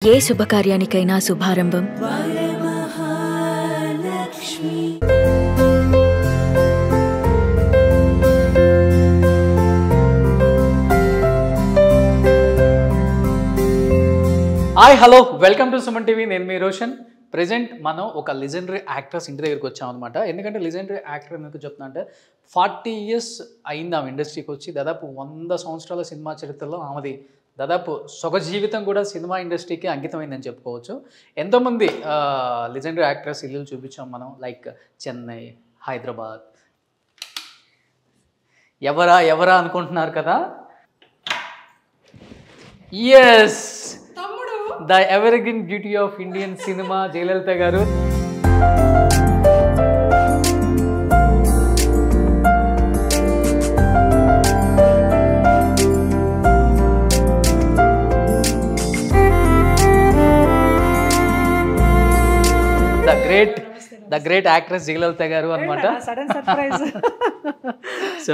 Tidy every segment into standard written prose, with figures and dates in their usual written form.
ఏ శుభకార్యానికైనా శుభారంభం hi hello welcome to Suman TV. నేను మీ రోషన్. ప్రెజెంట్ మనం ఒక లెజెండరీ యాక్ట్రెస్ ఇంటి దగ్గరికి వచ్చాం అనమాట. ఎందుకంటే లెజెండరీ యాక్టర్ ఎందుకు చెప్తున్నా అంటే 40 years అయింది ఆమె ఇండస్ట్రీకి వచ్చి. దాదాపు 100 సంవత్సరాల సినిమా చరిత్రలో ఆమెది దాదాపు సొగ జీవితం కూడా సినిమా ఇండస్ట్రీకి అంకితమైందని చెప్పుకోవచ్చు. ఎంతోమంది లెజెండరీ యాక్ట్రెస్ ఇల్లు చూపించాం మనం, లైక్ చెన్నై, హైదరాబాద్. ఎవరా అనుకుంటున్నారు కదా? Yes, the evergreen beauty of Indian cinema Jayalalithaa garu. The great actress Jayalalithaa గారు అనమాట. సో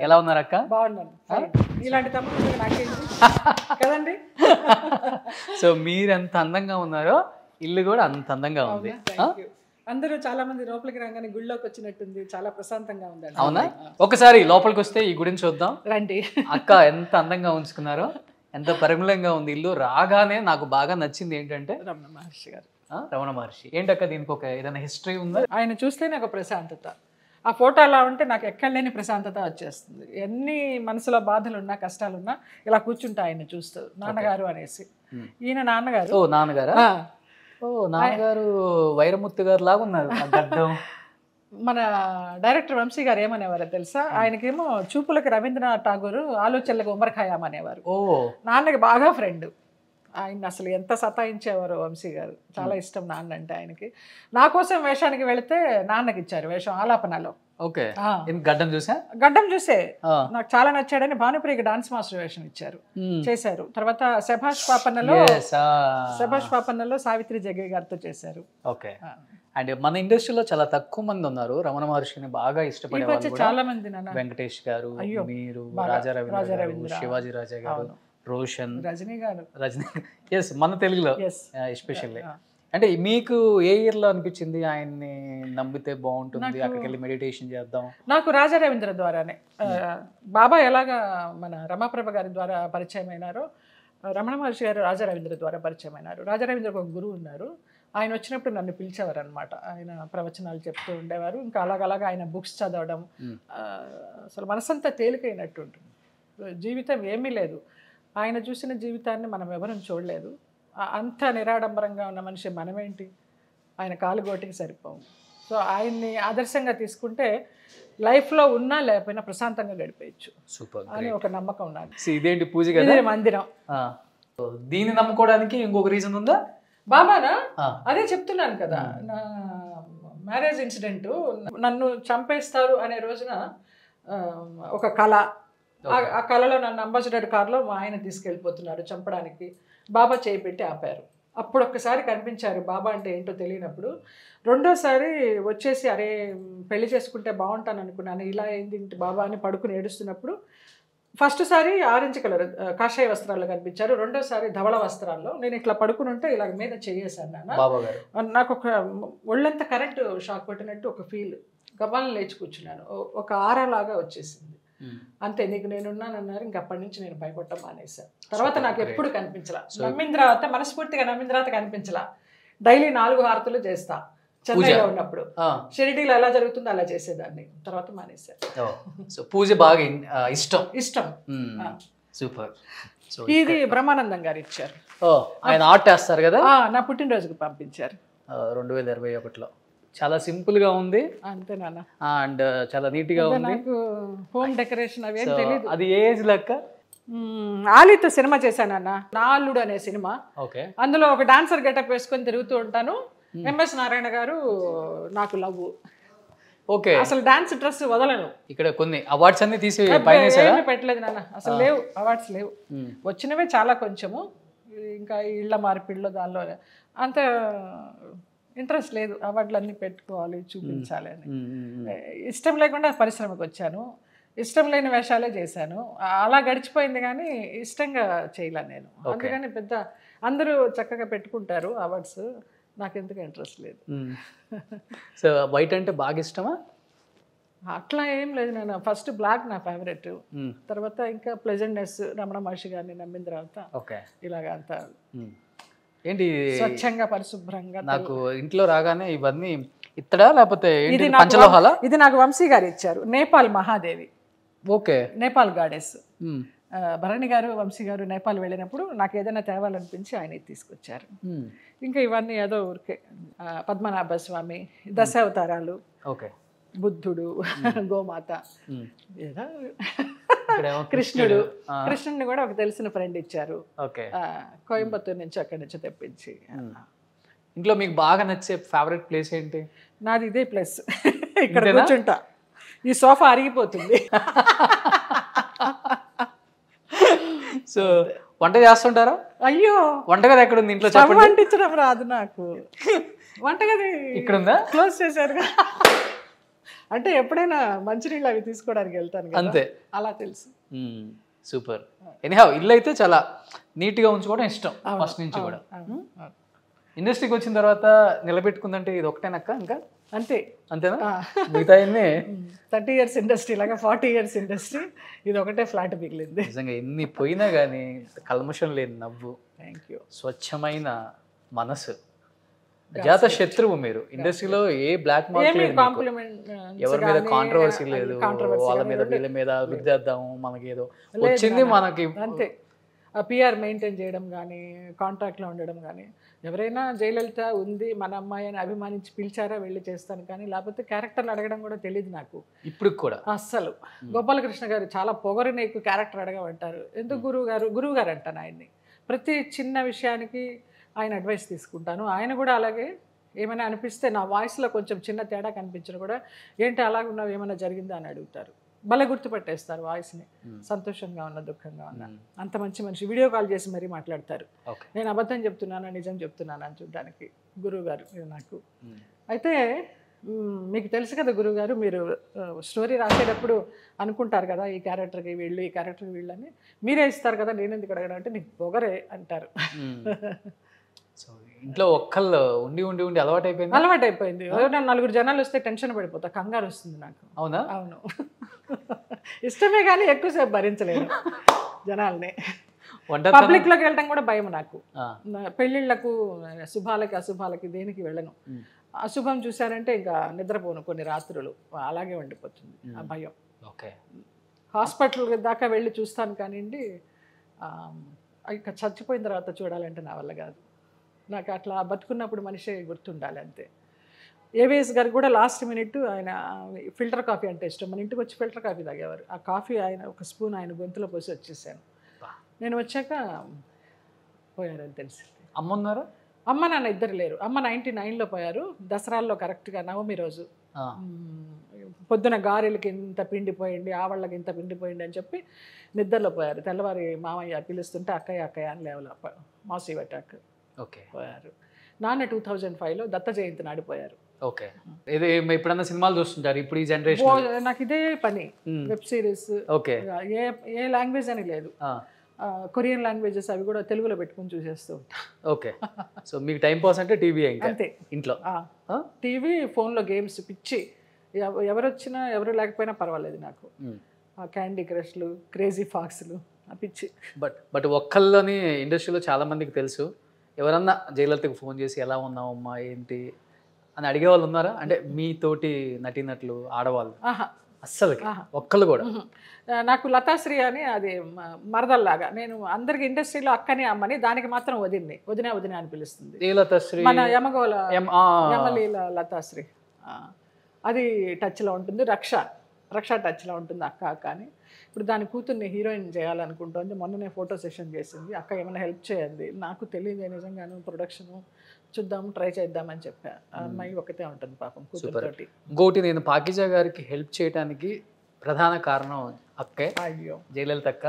ఎలా ఉన్నారు అక్క? సో మీరు ఎంత అందంగా ఉన్నారో ఇల్లు కూడా అంత అందంగా ఉంది. అందరూ చాలా మంది లోపలికి రాగానే గుడిలోకి వచ్చినట్టుంది, చాలా ప్రశాంతంగా ఉందండి. అవునా? ఒకసారి లోపలికి వస్తే ఈ గుడిని చూద్దాం రండి. అక్క ఎంత అందంగా ఉంచుకున్నారో, ఎంత పరిమళంగా ఉంది ఇల్లు. రాగానే నాకు బాగా నచ్చింది ఏంటంటే రమణ మహర్షి గారు. రమణ మహర్షి ఏంటక్క, దీనికి ఒక ఏదైనా హిస్టరీ ఉందా? ఆయన చూస్తేనే ఒక ప్రశాంతత. ఆ ఫోటో అలా ఉంటే నాకు ఎక్కడ లేని ప్రశాంతత వచ్చేస్తుంది. ఎన్ని మనసులో బాధలున్నా కష్టాలున్నా ఇలా కూర్చుంటా ఆయన చూస్తూ. నాన్నగారు అనేసి, ఈయన నాన్నగారు. ఓ నాన్నగారా? ఓ నాన్నగారు వైరముత్తు గారు లాగా ఉన్నారు. మన డైరెక్టర్ వంశీ గారు ఏమనేవారో తెలుసా? ఆయనకేమో చూపులకు రవీంద్రనాథ్ ఠాగూర్, ఆలోచనలకు ఉమర్ ఖయాం అనేవారు. ఓ నాన్నకి బాగా ఫ్రెండ్. ఆయన అసలు ఎంత సతాయించేవారు వంశీ గారు. చాలా ఇష్టం నాన్న అంటే ఆయనకి. నా కోసం వేషానికి వెళితే నాన్నకి ఇచ్చారు వేషం ఆలాపనలో. ఓకే, గడ్డం చూసా? గడ్డం చూసే నాకు చాలా నచ్చాడని భానుప్రియకి డాన్స్ మాస్టర్ వేషం ఇచ్చారు, చేశారు. తర్వాత శభాష్ పాపన్నలో సావిత్రి జగ్గే గారితో చేశారు. ఓకే. అండ్ మన ఇండస్ట్రీలో చాలా తక్కువ మంది ఉన్నారు రమణ మహర్షిని బాగా ఇష్టపడే వాళ్ళు. చాలా మంది వెంకటేష్ గారు, మీరు, రాజా రవీంద్ర, శివాజీ రాజా గారు, రోషన్, రజనీ. ఎస్, మన తెలుగులో ఎస్పెషల్లీ. అంటే మీకు ఏ ఇయర్ లో అనిపించింది ఆయన్ని నమ్మితే బాగుంటుంది, అక్కడికి వెళ్ళి మెడిటేషన్ చేద్దాం? నాకు రాజా రవీంద్ర ద్వారానే. బాబా ఎలాగా మన రమాప్రభ గారి ద్వారా పరిచయం అయినారో, రమణ మహర్షి గారు రాజా రవీంద్ర ద్వారా పరిచయం అయినారు. రాజా రవీంద్రకు ఒక గురువు ఉన్నారు. ఆయన వచ్చినప్పుడు నన్ను పిలిచేవారు అనమాట. ఆయన ప్రవచనాలు చెప్తూ ఉండేవారు. ఇంకా అలాగలాగా ఆయన బుక్స్ చదవడం, అసలు మనసంతా తేలికైనట్టు ఉంటుంది. జీవితం ఏమీ లేదు, ఆయన చూసిన జీవితాన్ని మనం ఎవరూ చూడలేదు. అంత నిరాడంబరంగా ఉన్న మనిషి మనమేంటి, ఆయన కాలుగోటికి సరిపోము. సో ఆయన్ని ఆదర్శంగా తీసుకుంటే లైఫ్లో ఉన్నా లేకపోయినా ప్రశాంతంగా గడిపేయచ్చు అని ఒక నమ్మకం నాకు. ఇదేంటి పూజ మందిరం, దీన్ని నమ్ముకోవడానికి ఇంకొక రీజన్ ఉందా? బాబానా? అదే చెప్తున్నాను కదా, నా మ్యారేజ్ ఇన్సిడెంట్, నన్ను చంపేస్తారు అనే రోజున ఒక కళ, ఆ కళలో నన్ను అంబాసిడర్ కారులో మా ఆయన తీసుకెళ్ళిపోతున్నారు చంపడానికి. బాబా చేయి పెట్టి ఆపారు. అప్పుడు ఒక్కసారి కనిపించారు బాబా అంటే ఏంటో తెలియనప్పుడు. రెండోసారి వచ్చేసి అరే పెళ్లి చేసుకుంటే బాగుంటాను అనుకున్నాను, ఇలా ఏంటి బాబా అని పడుకుని ఏడుస్తున్నప్పుడు ఫస్ట్ సారి ఆరెంజ్ కలర్ కాషాయ వస్త్రాల్లో కనిపించారు. రెండోసారి ధవళ వస్త్రాల్లో. నేను ఇట్లా పడుకుని ఉంటే ఇలా మీద చేయేశాను నాన్న. నాకు ఒక ఒళ్ళంతా కరెంటు షాక్ కొట్టినట్టు ఒక ఫీల్. గబాలను లేచి కూర్చున్నాను. ఒక ఆరాలాగా వచ్చేసింది. అంతే, నీకు నేనున్నానన్నారు. ఇంక అప్పటి నుంచి నేను భయపడటం మానేశాను. తర్వాత నాకు ఎప్పుడు కనిపించలా. నమ్మిన తర్వాత, మనస్ఫూర్తిగా నమ్మిన తర్వాత కనిపించలా. డైలీ 4 హారతులు చేస్తా. చెన్నైలో ఉన్నప్పుడు షిరిడీలో ఎలా జరుగుతుందో అలా చేసేదాన్ని. తర్వాత మానేశాను. పూజ బాగా ఇష్టం. సూపర్. ఇది బ్రహ్మానందం గారు ఇచ్చారు. ఆయన ఆర్ట్ వేస్తారు కదా, నా పుట్టినరోజుకి పంపించారు 2021లో. చాలా సింపుల్ గా ఉంది అంతే నాన్న, అండ్ చాలా నీట్ గా ఉంది. నాకు హోమ్ డెకరేషన్ అవేం తెలియదు. అది ఏ ఏజ్ లెక్క? ఆలీతో సినిమా చేశానన్న, నా అల్లుడు అనే సినిమా. అందులో ఒక డాన్సర్ గెటప్ వేసుకొని తిరుగుతూ ఉంటాను. ఎంఎస్ నారాయణ గారు నాకు లవ్. ఓకే, అసలు డాన్స్ డ్రెస్ వదలను. ఇక్కడ కొన్ని అవార్డ్స్ అన్ని తీసి పెట్టలేదు నాన్న, అసలు లేవు అవార్డ్స్ లేవు. వచ్చినవే చాలా కొంచెము. ఇంకా ఇళ్ల మార్పిడిలో దానిలో అంత ఇంట్రెస్ట్ లేదు. అవార్డులు అన్నీ పెట్టుకోవాలి, చూపించాలి అని. ఇష్టం లేకుండా పరిశ్రమకు వచ్చాను. ఇష్టం లేని వేషాలే చేశాను. అలా గడిచిపోయింది కానీ ఇష్టంగా చేయలే నేను. అందుకని పెద్ద అందరూ చక్కగా పెట్టుకుంటారు అవార్డ్స్, నాకు ఎందుకు ఇంట్రెస్ట్ లేదు. సో వైట్ అంటే బాగా ఇష్టమా? అట్లా ఏం లేదు, నేను ఫస్ట్ బ్లాక్ నా ఫేవరెట్, తర్వాత ఇంకా ప్లెజెంట్నెస్ రమణ మహర్షి గారిని నమ్మిన తర్వాత ఓకే ఇలాగ అంతా ఏంటి స్వచ్ఛంగా పరిశుభ్రంగా. నాకు ఇంట్లో రాగానే ఇవన్నీ ఇత్తడా లేకపోతే పంచలోహాల? ఇది నాకు వంశీ గారు ఇచ్చారు, నేపాల్ మహాదేవి. Okay, Nepal goddess. భరణి గారు వంశీ గారు నేపాల్ వెళ్ళినప్పుడు నాకు ఏదైనా తేవాలనిపించి ఆయన తీసుకొచ్చారు. ఇంకా ఇవన్నీ ఏదో ఊరికే పద్మనాభ స్వామి, దశావతారాలు, ఓకే, బుద్ధుడు, గోమాత, ఏదో కృష్ణుడు. కృష్ణుడిని కూడా ఒక తెలిసిన ఫ్రెండ్ ఇచ్చారు, కోయంబత్తూరు నుంచి, అక్కడి నుంచి తెప్పించి. ఇంట్లో మీకు బాగా నచ్చే ఫేవరెట్ ప్లేస్ ఏంటి? నాది ఇదే ప్లేస్, ఇక్కడ కూర్చుంటా, ఈ సోఫా అరిగిపోతుంది. సో వంట చేస్తుంటారా? అయ్యో, వంటగది ఎక్కడ ఉంది ఇంట్లో? వండించడం రాదు నాకు. వంటగది ఇక్కడ ఉందా? క్లోజ్ చేశారు. అంటే ఎప్పుడైనా మంచినీళ్ళు అవి తీసుకోవడానికి వెళ్తాను కదా, అంతే, అలా తెలుసు. సూపర్. ఎనీహౌ ఇల్లు అయితే చాలా నీట్గా ఉంచుకోవడం ఇష్టం ఫస్ట్ నుంచి కూడా. ఇండస్ట్రీకి వచ్చిన తర్వాత నిలబెట్టుకుందంటే ఇది ఒకటేనక్క? ఇంకా అంతే. అంతేనా? మిగతా 30 years ఇండస్ట్రీ లాగా 40 years ఇండస్ట్రీ, ఇది ఒకటే ఫ్లాట్ మిగిలింది. నిజంగా ఎన్ని పోయినా కానీ కల్మషం లేని నవ్వు, థ్యాంక్ యూ, స్వచ్ఛమైన మనసు, అజాత శత్రువు మీరు. ఇండస్ట్రీలో ఏ బ్లాక్ మార్క్ లేదు, ఎవరి మీద కాంట్రవర్సీ లేదు, వాళ్ళ మీద వీళ్ళ మీద విద్యార్థం, మనకి ఏదో వచ్చింది మనకి అంతే. ఆ పిఆర్ మెయింటైన్ చేయడం కానీ, కాంట్రాక్ట్లో ఉండడం కానీ, ఎవరైనా జయలలిత ఉంది మన అమ్మాయి అని అభిమానించి పిలిచారా వెళ్ళి చేస్తాను, కానీ లేకపోతే క్యారెక్టర్లు అడగడం కూడా తెలియదు నాకు ఇప్పుడు కూడా అస్సలు. గోపాలకృష్ణ గారు చాలా పొగరు నీకు క్యారెక్టర్ అడగమంటారు, ఎందుకు గురువు గారు అంటాను ఆయన్ని. ప్రతి చిన్న విషయానికి ఆయన అడ్వైస్ తీసుకుంటాను. ఆయన కూడా అలాగే ఏమైనా అనిపిస్తే నా వాయిస్లో కొంచెం చిన్న తేడా కనిపించిన కూడా ఏంటి అలాగ ఉన్నావు, ఏమైనా జరిగిందా అని అడుగుతారు. భలే గుర్తుపట్టేస్తారు వాయిస్ని, సంతోషంగా ఉన్నా దుఃఖంగా ఉన్నా. అంత మంచి మనిషి. వీడియో కాల్ చేసి మరీ మాట్లాడతారు, నేను అబద్ధం చెప్తున్నానా నిజం చెప్తున్నాను అని చూడడానికి గురువు గారు నాకు. అయితే మీకు తెలుసు కదా గురువు గారు, మీరు స్టోరీ రాసేటప్పుడు అనుకుంటారు కదా ఈ క్యారెక్టర్కి వీళ్ళు, ఈ క్యారెక్టర్కి వీళ్ళని మీరే ఇస్తారు కదా, నేను ఎందుకు అడగడం అంటే నీకు పొగరే అంటారు. సో ఇంట్లో ఒక్కళ్ళు ఉండి ఉండి ఉండి అలవాటైపోయింది. అలవాటైపోయింది. 4 జనాలు వస్తే టెన్షన్ పడిపోతా, కంగారు వస్తుంది నాకు. అవునా? అవును, ఇష్టమే కానీ ఎక్కువసేపు భరించలేను జనాల్ని. పబ్లిక్లోకి వెళ్ళడం కూడా భయం నాకు. పెళ్ళిళ్ళకు, శుభాలకి అశుభాలకి దేనికి వెళ్ళను. అశుభం చూశారంటే ఇంకా నిద్రపోను కొన్ని రాత్రులు, అలాగే ఉండిపోతుంది ఆ భయం. ఓకే, హాస్పిటల్ దాకా వెళ్ళి చూస్తాను కానివ్వండి, ఇక చచ్చిపోయిన తర్వాత చూడాలంటే నా వల్ల కాదు. నాకు అట్లా బతుకున్నప్పుడు మనిషి గుర్తుండాలి అంతే. ఏవిఎస్ గారు కూడా లాస్ట్ మినిట్ ఆయన ఫిల్టర్ కాఫీ అంటే ఇష్టం, మన ఇంటికి వచ్చి ఫిల్టర్ కాఫీ తాగేవారు. ఆ కాఫీ ఆయన ఒక స్పూన్ ఆయన గొంతులో పోసి వచ్చేసాను. నేను వచ్చాక పోయారని తెలిసింది. అమ్మ ఉన్నారు? అమ్మ నాన్న ఇద్దరు లేరు. అమ్మ 99లో పోయారు, దసరాల్లో కరెక్ట్గా నవమి రోజు. పొద్దున గారెలకి ఇంత పిండిపోయింది, ఆవళ్ళకి ఇంత పిండిపోయింది అని చెప్పి నిద్రలో పోయారు. తెల్లవారి మామయ్య పిలుస్తుంటే అక్కయ్య అక్కయ్య అని లేవల మాసివ్ అటాక్. ఓకే, పోయారు. నాన్న 2005లో దత్త జయంతి నాడిపోయారు. ఓకే, ఇది ఎప్పుడన్నా సినిమాలు చూస్తుంటారు ఇప్పుడు ఈ జనరేషన్? నాకు ఇదే పని, వెబ్ సిరీస్. ఓకే, ఏ లాంగ్వేజ్ అని లేదు, కొరియన్ లాంగ్వేజెస్ అవి కూడా తెలుగులో పెట్టుకుని చూసేస్తూ ఉంటా. ఓకే, సో మీకు టైం పాస్ అంటే టీవీ అంతే ఇంట్లో? టీవీ, ఫోన్లో గేమ్స్ పిచ్చి. ఎవరు వచ్చినా ఎవరు లేకపోయినా పర్వాలేదు నాకు. క్యాండీ క్రష్లు, క్రేజీ ఫాక్స్లు పిచ్చి. బట్ ఒక్కళ్ళని ఇండస్ట్రీలో చాలా మందికి తెలుసు, ఎవరన్నా జయలలితకు ఫోన్ చేసి ఎలా ఉన్నావు అమ్మా ఏంటి అని అడిగే వాళ్ళు ఉన్నారా? అంటే మీతోటి నటీనటులు ఆడవాళ్ళు అస్సలు ఒక్కళ్ళు కూడా? నాకు లతాశ్రీ అని, అది మరదల్లాగా. నేను అందరికి ఇండస్ట్రీలో అక్కని అమ్మని, దానికి మాత్రం వదిన అని పిలుస్తుంది. మన యమగోళ యమలీల లతాశ్రీ, అది టచ్లో ఉంటుంది. రక్ష టచ్లో ఉంటుంది అక్క అని. ఇప్పుడు దాని కూతుర్ని హీరోయిన్ చేయాలనుకుంటుంది. మొన్ననే ఫోటో సెషన్ చేసింది. అక్క ఏమైనా హెల్ప్ చేయండి, నాకు తెలియదు నిజంగాను, ప్రొడక్షన్ చూద్దాం ట్రై చేద్దామని చెప్పా. అమ్మాయి ఒకటే ఉంటుంది పాపం కూతురుతోటి. ఇంకోటి, నేను పాకిజా గారికి హెల్ప్ చేయడానికి ప్రధాన కారణం అక్కే. అయ్యో, జయలలిత అక్క.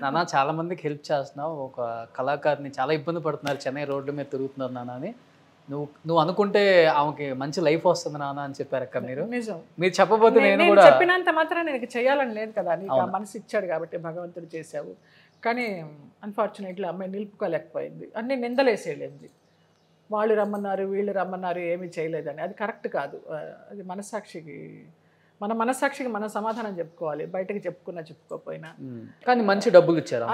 నాన్న చాలా మందికి హెల్ప్ చేస్తున్నావు, ఒక కళాకారిని చాలా ఇబ్బంది పడుతున్నారు, చెన్నై రోడ్డు మీద తిరుగుతున్నారు నాన్న అని, నువ్వు అనుకుంటే ఆమెకి మంచి లైఫ్ వస్తుంది నాన్న అని చెప్పారు అక్క. మీరు చెప్పబోతే నేను కూడా చెప్పినంత మాత్రం నేను చేయాలని లేదు కదా, నీకు ఆ మనసు ఇచ్చాడు కాబట్టి భగవంతుడు చేసావు. కానీ అన్ఫార్చునేట్లీ అమ్మాయి నిలుపుకోలేకపోయింది. అన్నీ నిందలేసి వెళ్ళింది. వాళ్ళు రమ్మన్నారు, వీళ్ళు రమ్మన్నారు, ఏమీ చేయలేదని. అది కరెక్ట్ కాదు. అది మన మనస్సాక్షికి మనం సమాధానం చెప్పుకోవాలి, బయటకు చెప్పుకోకపోయినా. కానీ మంచి డబ్బులు ఇచ్చారు,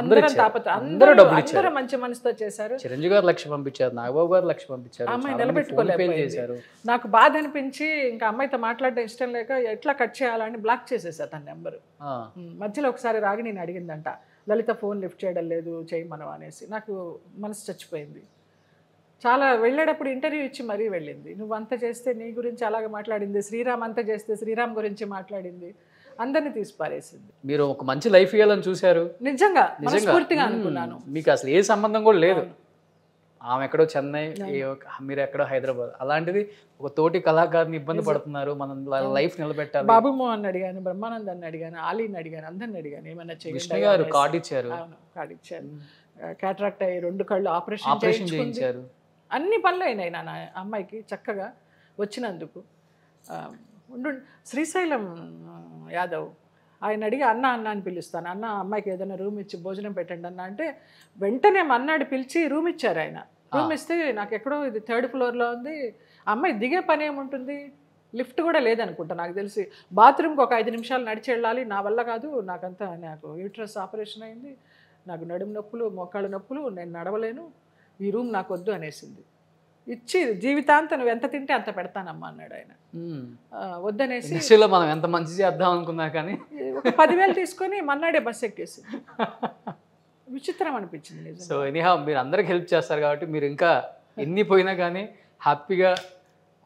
అందరూ మంచి మనసుతో చేశారు. చిరంజీవి గారు లక్ష పంపించారు, నాగబాబు గారు లక్ష పంపించారు, అమ్మాయి నిలబెట్టుకోలేకపోయారు. నాకు బాధ అనిపించి ఇంకా అమ్మాయితో మాట్లాడడం ఇష్టం లేక ఎట్లా కట్ చేయాలని బ్లాక్ చేసేసా తన నెంబరు. మధ్యలో ఒకసారి రాగి నేను అడిగిందంట, లలిత ఫోన్ లిఫ్ట్ చేయడం లేదు, చేయమనం అనేసి. నాకు మనసు చచ్చిపోయింది. చాలా వెళ్ళేటప్పుడు ఇంటర్వ్యూ ఇచ్చి మరీ వెళ్ళింది. నువ్వు అంత చేస్తే నీ గురించి అలాగే మాట్లాడింది, శ్రీరామ్ అంత చేస్తే శ్రీరామ్ గురించి మాట్లాడింది, అందరినీ తీసి పారేసింది. మీరు ఒక మంచి లైఫ్ ఇవ్వాలని చూశారు, నిజంగా మనస్ఫూర్తిగా అనుకున్నాను. మీకు అసలు ఏ సంబంధం కూడా లేదు. ఆమె ఎక్కడో చెన్నై, మీరు ఎక్కడో హైదరాబాద్. అలాంటిది ఒక తోటి కళాకారుని ఇబ్బంది పడుతున్నారు, మనం లైఫ్ నిలబెట్టాలి. బాబు మోహన్ అడిగాను, బ్రహ్మానందాన్ని అడిగాను, ఆలీని అడిగాను, అందరిని అడిగాను ఏమైనా చేయండి గారు. కార్డు ఇచ్చారు, కార్డు ఇచ్చారు. క్యాటరాక్ట్ అయ్యి 2 కళ్ళు ఆపరేషన్ చేయించారు. అన్ని పనులు అయినాయి నా అమ్మాయికి చక్కగా వచ్చినందుకు. శ్రీశైలం యాదవ్ ఆయన అడిగి అన్న అని పిలుస్తాను, అన్న అమ్మాయికి ఏదైనా రూమ్ ఇచ్చి భోజనం పెట్టండి అన్న అంటే వెంటనే మన్నాడు పిలిచి రూమ్ ఇచ్చారు. ఆయన రూమ్ ఇస్తే నాకు ఎక్కడో ఇది 3rd ఫ్లోర్లో ఉంది, అమ్మాయి దిగే పని ఏముంటుంది, లిఫ్ట్ కూడా లేదనుకుంటా నాకు తెలిసి. బాత్రూమ్కి ఒక 5 నిమిషాలు నడిచి వెళ్ళాలి, నా వల్ల కాదు, నాకు యూట్రస్ ఆపరేషన్ అయింది, నాకు నడుము నొప్పులు, మోకాళ్ళ నొప్పులు, నేను నడవలేను, ఈ రూమ్ నాకు వద్దు అనేసింది. ఇచ్చి జీవితాంతం నువ్వు ఎంత తింటే అంత పెడతానమ్మా అన్నాడు ఆయన. వద్దనేసి మనం ఎంత మంచి చేద్దాం అనుకున్నా కానీ ఒక 10,000 తీసుకొని మన్నాడే బస్ ఎక్కేసి. విచిత్రం అనిపించింది. సో ఎనీహౌ మీరు అందరికి హెల్ప్ చేస్తారు కాబట్టి మీరు ఇంకా ఎన్ని పోయినా కానీ హ్యాపీగా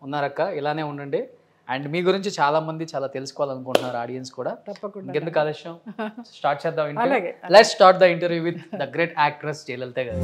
ఉన్నారక్క, ఇలానే ఉండండి. అండ్ మీ గురించి చాలా మంది చాలా తెలుసుకోవాలనుకుంటున్నారు, ఆడియన్స్ కూడా. తప్పకుండా. ఇంకెందుకు ఆలస్యం, స్టార్ట్ చేద్దాం. Let's start the interview with the great actress Jayalalithaa గారు.